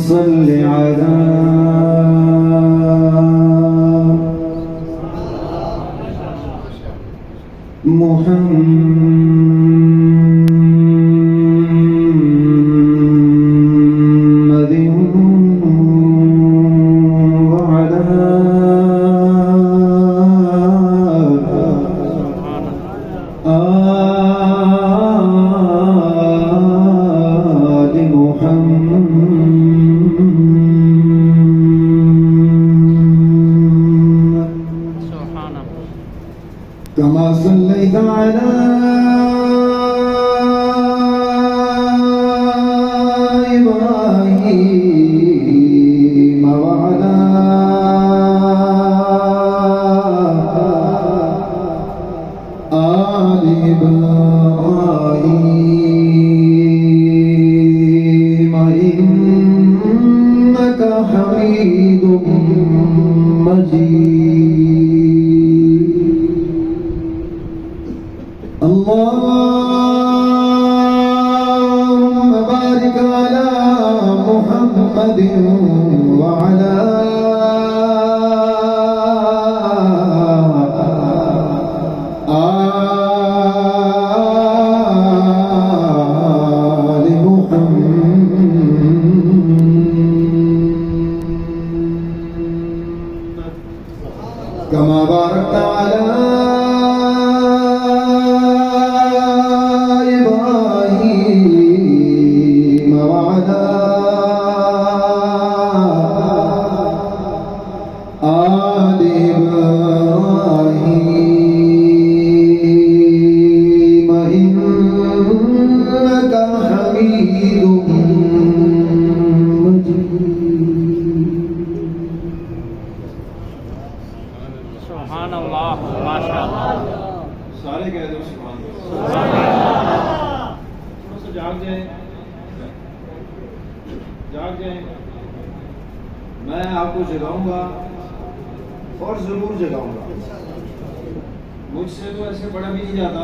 صل على محمد وعلى آل محمد كما صليت على إبراهيم وعلى آل إبراهيم إنك حميد مجيد. اللهم بارك على محمد وعلى آل محمد كما باركت على إبراهيم وعلى آل إبراهيم إنك حميد مجيد. سبحان اللہ ماشاء اللہ. سارے کہہ دو سبحان اللہ. تھوڑا سا جاگ جائیں، جاگ جائیں. میں آپ کو جگاؤں گا اور ضرور جگاؤں گا. مجھ سے تو ایسے پڑھا بھی نہیں جاتا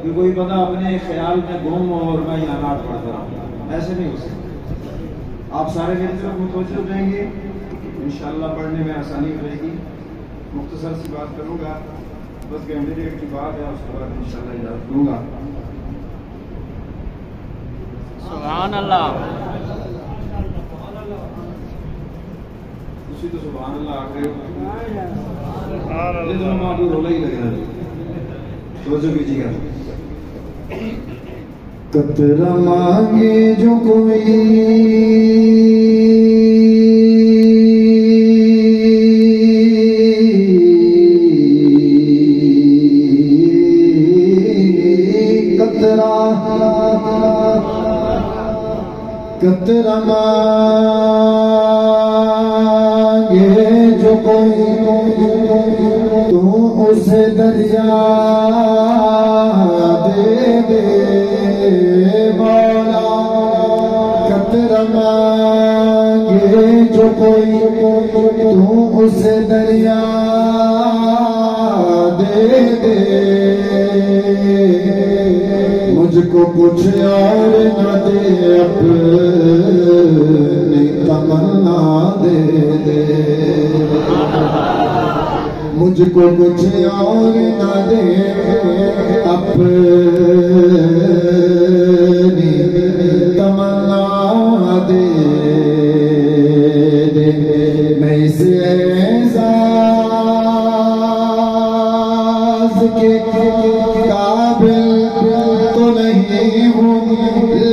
کہ کوئی بندہ اپنے خیال میں گم ہو اور میں یہاں نعت پڑھتا رہا ہوں. ایسے نہیں ہو سکتا. آپ سارے میری طرف متوجہ ہو جائیں گے، انشاءاللہ پڑھنے میں آسانی ہو جائے گی. مختصر سی بات کروں گا، بس کینڈیڈیٹ کی بات ہے، اس کے بعد انشاءاللہ اجازت دوں گا. سبحان اللہ. اسی تو سبحان اللہ آ رہے ہو. یہ تو ہم آپ کو رولا ہی لگ رہا ہے. توجہ کیجیے گا. قطرہ مانگے جو کوئی قطرہ مانگے جو کوئی تو اسے دریا دے دے مولا. قطرہ مانگے جو کوئی تو اسے دریا دے دے. مجھ کو کچھ اور نہ دے، اپنی تمنا دے دے. مجھ کو کچھ اور نہ دے، اپنی تمنا دے دے. میں اس اعزاز کے قابل تو نہیں ہوں،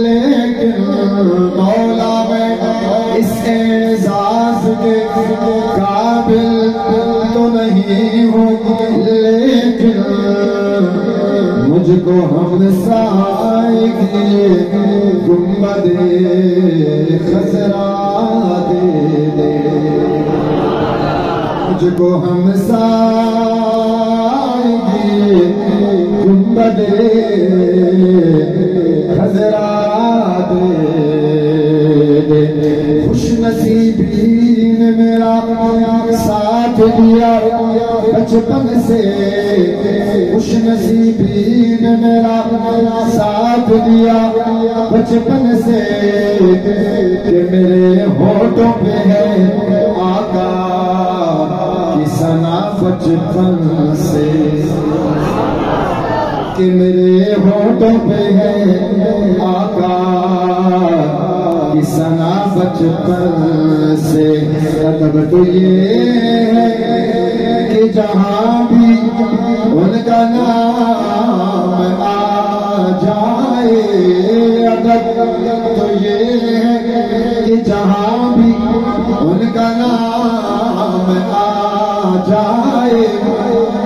لیکن مولا میں اس اعزاز کے قابل تو نہیں ہوں، لیکن مجھ کو ہم سائے گنبد خضرا دے دے. مجھ کو ہم سائے گنبد خضرا دے دے. خوش نصیبی نے میرا ساتھ دیا بچپن سے، خوش نصیبی نے میرا ساتھ دیا بچپن سے کہ میرے ہونٹوں پہ ہے آقا کی ثنا بچپن سے کہ میرے ہونٹوں پہ ہے آقا کی ثنا بچپن سے ادب تو یہ ہے کہ جہاں بھی ان کا نام آ جائے ادب تو یہ ہے کہ جہاں بھی ان کا نام آ جائے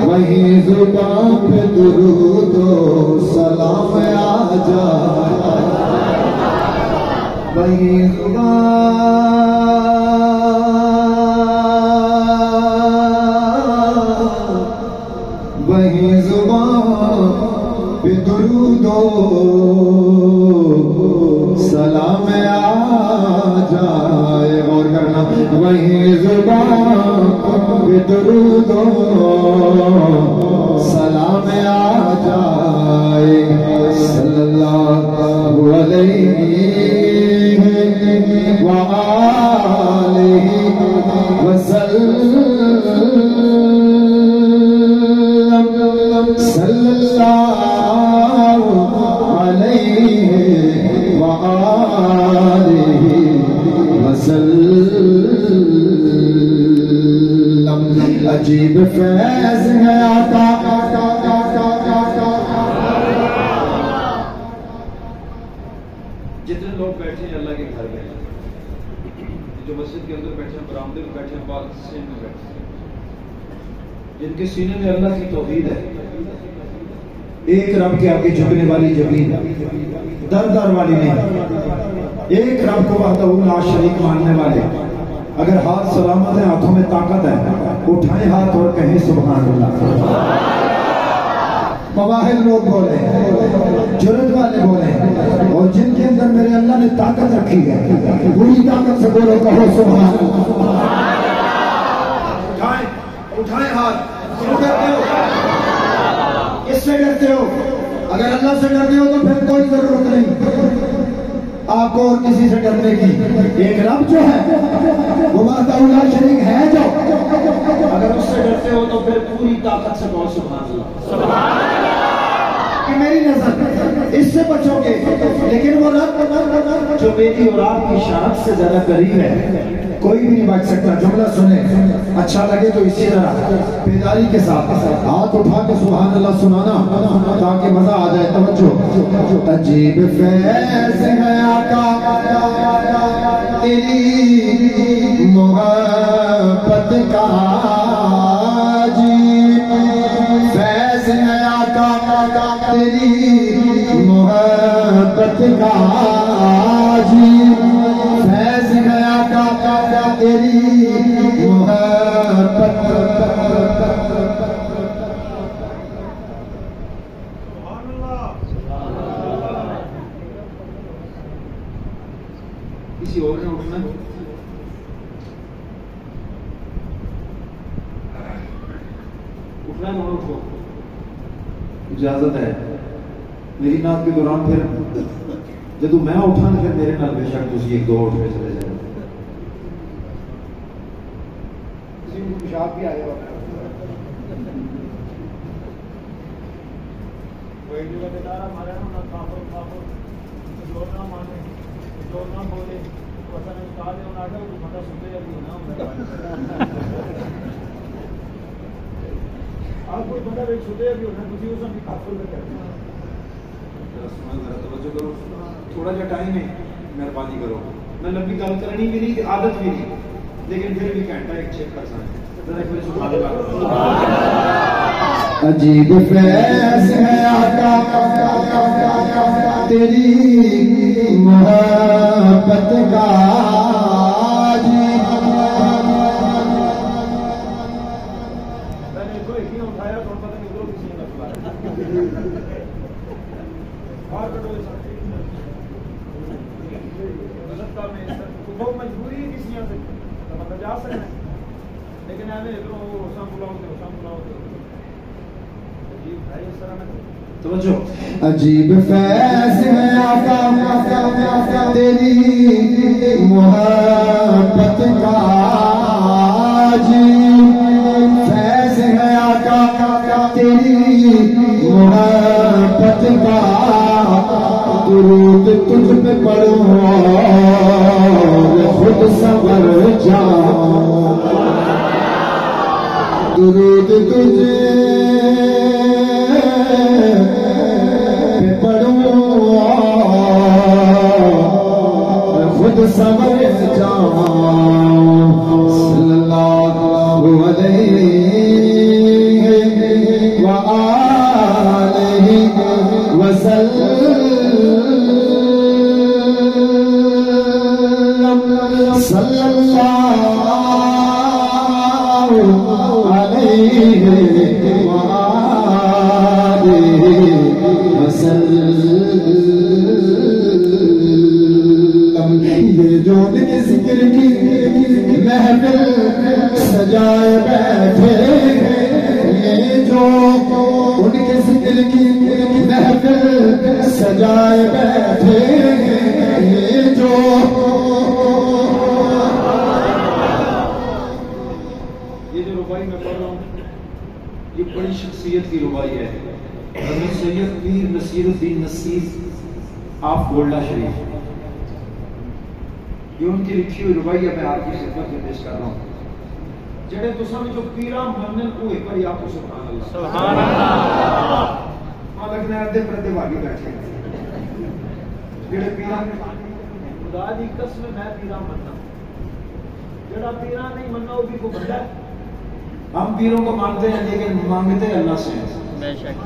وہیں زبان پہ درود و سلام آ جائے وہیں زبان پہ درود و سلام آ جائے غور کرنا وہیں زبان پہ درود و سلام آ جائے صلی اللہ علیہ وآلہ وسلم صلی اللہ علیہ وآلہ وسلم عجیب فیض ہے آقا جتنے لوگ بیٹھے ہیں اللہ کے گھر میں جو مسجد کے اندر بیٹھے ہیں برآمدے میں بیٹھے ہیں باہر سین میں بیٹھے ہیں جن کے سینے میں اللہ کی توحید ہے ایک رب کے آگے جھکنے والی جبین در در والی نہیں ایک رب کو وحدہ لا شریک ماننے والے اگر ہاتھ سلامت ہے ہاتھوں میں طاقت ہے اٹھائیں ہاتھ اور کہیں سبحان اللہ مواہب لوگ بولے جرت والے بولے اور جن کے اندر میرے اللہ نے طاقت رکھی ہے پوری طاقت سے بولو کہو سبحان اللہ اٹھائیں ہاتھ کیوں ڈرتے ہو کس سے ڈرتے ہو اگر اللہ سے ڈرتے ہو تو پھر کوئی ضرورت نہیں آپ کو اور کسی سے ڈرنے کی ایک رب جو ہے وہ وحدہ لا شریک ہے جو اگر اس سے ڈرتے ہو تو پھر پوری طاقت سے کہو سبحان اللہ کہ میری نظر اس سے بچو گے لیکن وہ رب جو میری اور آپ کی شان سے زیادہ قریب ہے کوئی بھی نہیں بچ سکتا جملہ سنیں اچھا لگے تو اسی طرح بیداری کے ساتھ ہاتھ اٹھا کے سبحان اللہ سنانا تاکہ مزہ آ جائے توجہ عجیب فیض ہے آقا تیری محبت کا عجیب فیض ہے آقا تیری محبت کا عجیب فیض ہے آقا تیری محبت کسی اور نے اٹھنا اٹھنا نہ اٹھو اجازت ہے میری نعت کے دوران پھر جب میں اٹھا تو پھر میرے نال بے شک تسی ایک دو اٹھ کے چلے جائیں کسی کو پیشاب بھی آیا ہوا کوئی جو بیدار ہمارے نہ کافر جو نہ مانے جو نہ بولے تو اصل میں استاد ہے انہاں کو بندہ سنتے ابھی نہ آپ کوئی بندہ ایک سنتے ابھی انہاں کسی کو سن کافر کر کرتے ہیں توجہ کرو تھوڑا جا ٹائم ہے مہربانی کرو میں لمبی گل کرنی بھی نہیں عادت بھی نہیں لیکن پھر بھی گھنٹہ ایک چیک کر سکتے عجیب فیض ہے آقا تیری محبت کا مجبوری کسی سے مطلب جا سکتے ہیں لیکن ادھر وہ سام بلاؤ عجیب ہے اس طرح میں توجہ عجیب فیض ہے آقا تیری محبت کا، عجیب فیض ہے آقا تیری محبت کا، درود تجھ پہ پڑھوں اور خود سنور جاؤں، درود تجھے خود سمجھ جاؤں، صلی اللہ علیہ وآلہ وسلم، صلی اللہ علیہ وآلہ وسلم۔ یہ جو ان کے ذکر کی محفل سجائے بیٹھے ہیں، یہ جو ان کے ذکر کی محفل سجائے بیٹھے ہیں، یہ جو ربائی میں پڑھ رہا ہوں، یہ بڑی شخصیت کی ربائی ہے، حضرت سید پیر نصیر الدین نصیر آف گولڈا شریف، یہ ان کی لکھی ہوئی ربائی ہے، میں آپ کی خدمت میں پیش کر رہا ہوں۔ جڑے تو سمجھو پیرا منن کو ایک بار آپ کو سبحان اللہ، سبحان اللہ، ہاں لگنا ہے ادھے پردے والی بیٹھے ہیں جڑے پیرا خدا دی قسم میں پیرا مننا، جڑا پیرا نہیں مننا وہ بھی کو بندہ ہے۔ ہم پیروں کو مانتے ہیں لیکن مانگتے اللہ سے ہیں، بے شک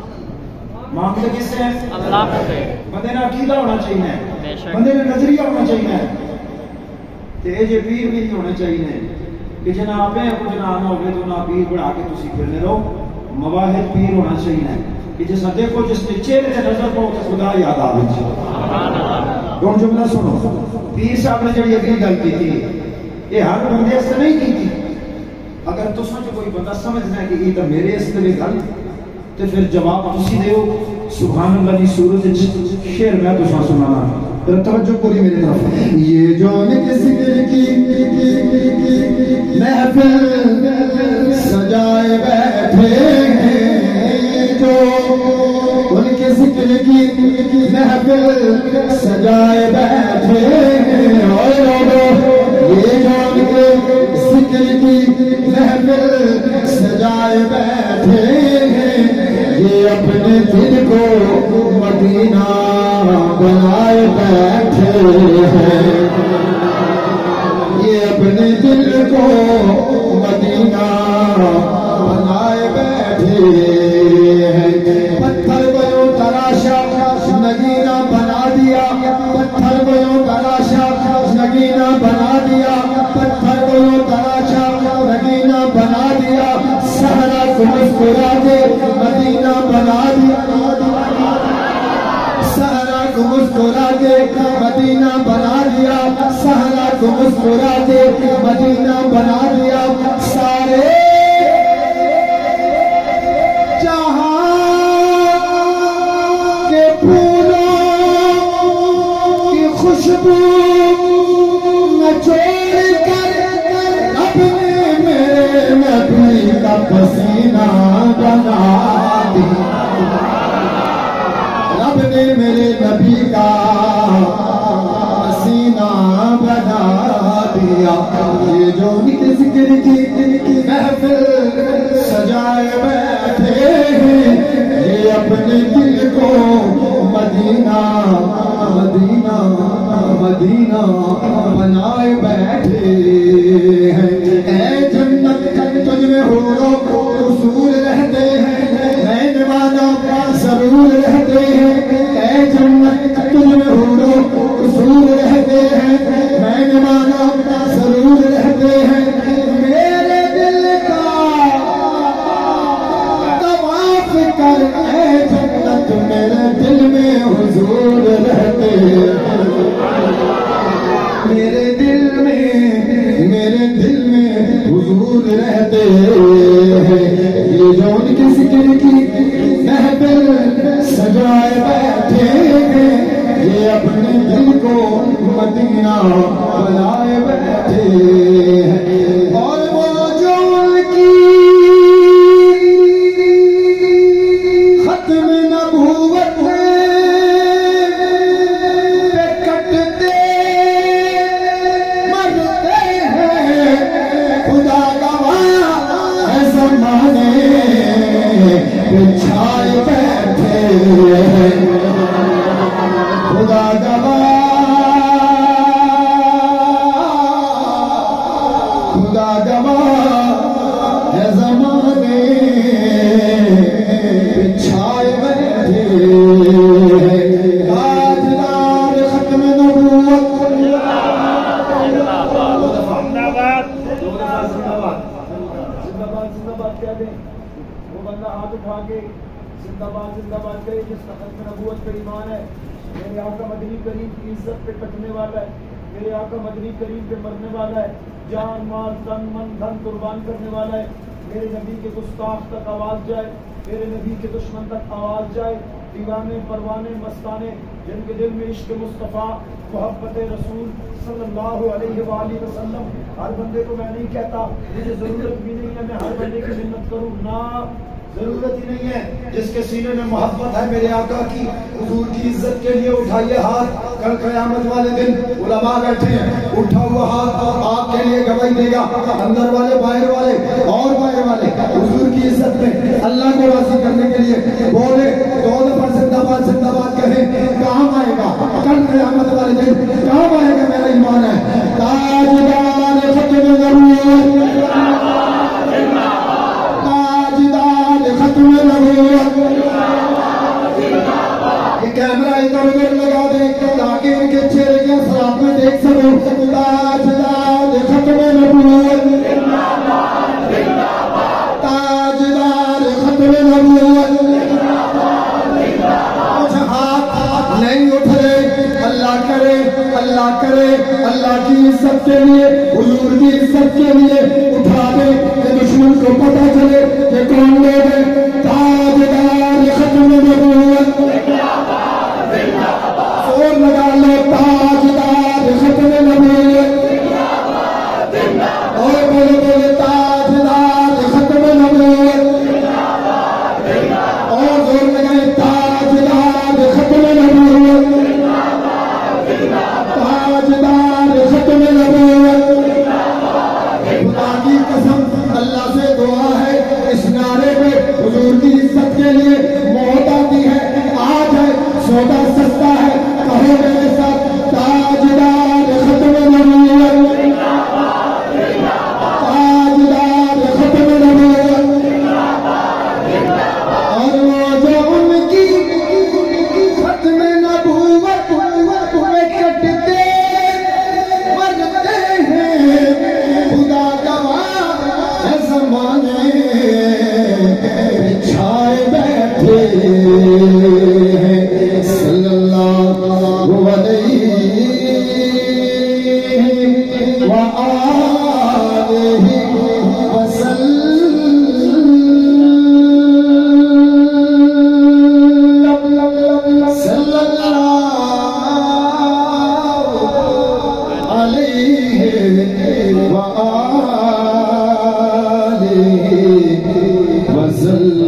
مانگتے کس سے ہیں؟ اللہ سے۔ بندے نے عقیدہ ہونا چاہیے، بے شک بندے نے نظریہ ہونا چاہیے، تے یہ پیر بھی نہیں ہونے چاہیے کہ جناب ہے کچھ نہ آنا ہوگے تو نہ پیر بڑھا کے تسی پھرنے رہو، مواہب پیر ہونا چاہیے کہ جس دیکھو جس نے چہرے سے نظر پاؤ تو خدا یاد آ جائے۔ دو جملہ سنو، پیر صاحب نے جڑی اگلی گل کی تھی یہ ہر بندے سے نہیں کی تھی، اگر تو سوچو کوئی بندہ سمجھنا ہے کہ یہ تو میرے اس طرح گل تو پھر جواب تسی دیو۔ سبحان اللہ کی صورت شعر میں تو سنانا، توجہ پوری میری طرف۔ یہ جو ان کے ذکر کی محفل سجائے بیٹھے ہیں، جو ان کے ذکر کی محفل سجائے بیٹھے ہیں، اور یہ جو ان کے ذکر کی محفل سجائے بیٹھے ہیں، یہ اپنے دل کو مدینہ بنائے بیٹھے ہیں، یہ اپنے دل کو مدینہ بنائے بیٹھے ہیں۔ پتھر کو یوں تراشا نگینہ بنا دیا، پتھر کو یوں تراشا نگینہ بنا دیا، پتھر کو یوں تراشا نگینہ بنا دیا، صحرا کو مسکرا کے مدینہ بنا دیا، صحرا کو مسکرا کے مدینہ بنا دیا، صحرا کو مسکرا کے مدینہ بنا دیا، سارے جہاں کے پھولوں کی خوشبو میں چھوڑ کر اپنے میرے نبی کا پسینہ بنا دیا، رب نے میرے نبی کا پسینہ بنا دیا۔ یہ جو ان کے ذکر کی محفل سجائے بیٹھے ہیں، یہ اپنے دل کو مدینہ مدینہ مدینہ بنائے بیٹھے ہیں۔ اے جنت تجھ میں حوروں قصور رہتے ہیں، مہمانوں ضرور رہتے ہیں، اے جنت تجھ میں حوروں قصور رہتے ہیں، مہمانوں ضرور رہتے ہیں، میرے دل کا طواف کر اے جنت میرے دل میں حضور رہتے ہیں، میرے دل میں یہ اپنے دل کو مدینہ بنائے بیٹھے ہیں، اور وہ جو ان کی ختم نبوت پہ کٹتے مرتے ہیں، خدا گواہ ہے زمانے بچھائے بیٹھے ہیں، خدا گواہ، خدا گواہ ہے زمانے بچھائے بیٹھے ہیں، تاجدار ختم نبوت، زندہ باد کہہ دیں، وہ بندہ ہاتھ اٹھا کے زندہ باد کرے جس کا ختم نبوت پہ ایمان ہے، میرے آقا مدنی کریم کی عزت پہ کٹنے والا ہے، میرے آقا مدنی کریم پہ مرنے والا ہے، جان مال تن من دھن قربان کرنے والا ہے، میرے نبی کے گستاخ تک آواز جائے، میرے نبی کے دشمن تک آواز جائے، دیوانے پروانے مستانے جن کے دل میں عشق مصطفیٰ محبت رسول صلی اللہ علیہ وآلہ وسلم، ہر بندے کو میں نہیں کہتا، مجھے ضرورت بھی نہیں ہے میں ہر بندے کی منت کروں، نہ ضرورت ہی نہیں ہے، جس کے سینے میں محبت ہے میرے آقا کی، حضور کی عزت کے لیے اٹھائیے ہاتھ، کل قیامت والے دن علماء بیٹھے ہیں، اٹھا ہوا ہاتھ آپ کے لیے گواہی دے گا، اندر والے باہر والے اور باہر والے حضور کی عزت میں اللہ کو راضی کرنے کے لیے بولے، 2 دفعہ زندہ باد کہیں، کام آئے گا کل قیامت والے دن، کام آئے گا میرا ایمان ہے، تاجدار ختم نبوت، ختم نبوت، یہ کیمرہ ادھر ادھر لگا دیں تاکہ ان کے چہرے کے اثرات میں دیکھ سکوں، تاجدار ختم نبوت، تاجدار ختم نبوت، کچھ ہاتھ نہیں اٹھ رہے، اللہ کرے اللہ کی عزت کے لیے، حضور کی عزت کے لیے اٹھا دے کہ دشمن کو پتہ چلے کہ کون لوگ ہیں، تاجدار ختم نبوت، زور لگا لو، تاجدار ختم نبوت، اور بولے تاجدار ختم نبوت، اور زور لگائے تاجدار ختم نبوت، تاجدار ختم نبوت، خدا کی قسم اللہ سے دعا ہے، اس نعرے پہ حضور کی عزت کے لیے موت آتی ہے، آج ہے سودا سستا ہے، کہو میرے ساتھ تاجدار ختم نبوت، تاجدار ختم نبوت، اور وہ جو ان کی ختم نبوت میں کٹتے مرتے ہیں، خدا گواہ ہے زمانے بچھائے بیٹھے ہیں، صلی اللہ علیہ وآلہ وسلم، صلی اللہ علیہ وآلہ وسلم۔